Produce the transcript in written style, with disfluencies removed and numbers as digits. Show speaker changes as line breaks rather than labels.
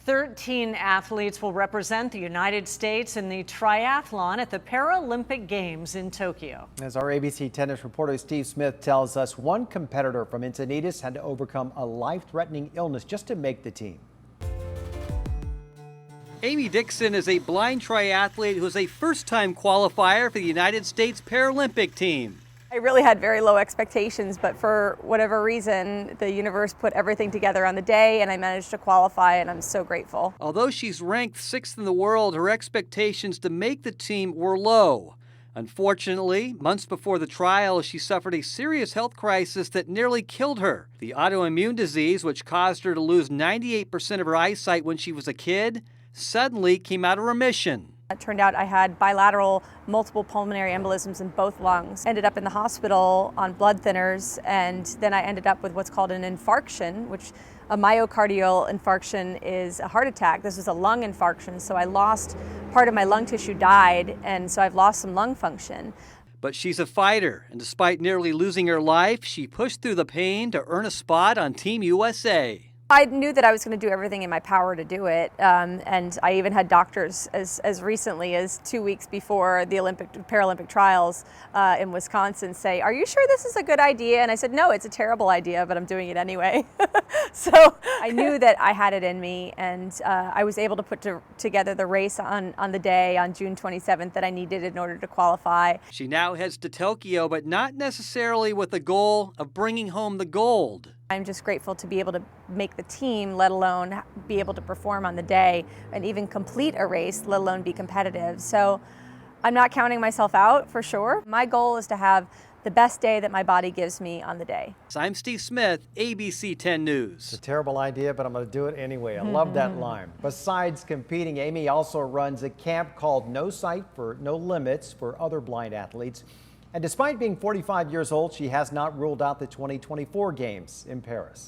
13 athletes will represent the United States in the triathlon at the Paralympic Games in Tokyo.
As our ABC tennis reporter Steve Smith tells us, one competitor from Encinitas had to overcome a life-threatening illness just to make the team.
Amy Dixon is a blind triathlete who is a first-time qualifier for the United States Paralympic team.
I really had very low expectations, but for whatever reason, the universe put everything together on the day and I managed to qualify, and I'm so grateful.
Although she's ranked 6th in the world, her expectations to make the team were low. Unfortunately, months before the trial, she suffered a serious health crisis that nearly killed her. The autoimmune disease, which caused her to lose 98% of her eyesight when she was a kid, suddenly came out of remission.
It turned out I had bilateral multiple pulmonary embolisms in both lungs. Ended up in the hospital on blood thinners, and then I ended up with what's called an infarction, which a myocardial infarction is a heart attack. This is a lung infarction, so I lost part of my lung tissue, died, and so I've lost some lung function.
But she's a fighter, and despite nearly losing her life, she pushed through the pain to earn a spot on Team USA.
I knew that I was going to do everything in my power to do it, and I even had doctors as recently as 2 weeks before the Paralympic trials in Wisconsin say, "Are you sure this is a good idea?" And I said, "No, it's a terrible idea, but I'm doing it anyway." So I knew that I had it in me, and I was able to put together the race on the day, on June 27th, that I needed in order to qualify.
She now heads to Tokyo, but not necessarily with the goal of bringing home the gold.
I'm just grateful to be able to make the team, let alone be able to perform on the day and even complete a race, let alone be competitive. So I'm not counting myself out, for sure. My goal is to have the best day that my body gives me on the day.
I'm Steve Smith, ABC 10 News.
It's a terrible idea, but I'm going to do it anyway. I love that line. Besides competing, Amy also runs a camp called No Sight for No Limits for other blind athletes. And despite being 45 years old, she has not ruled out the 2024 Games in Paris.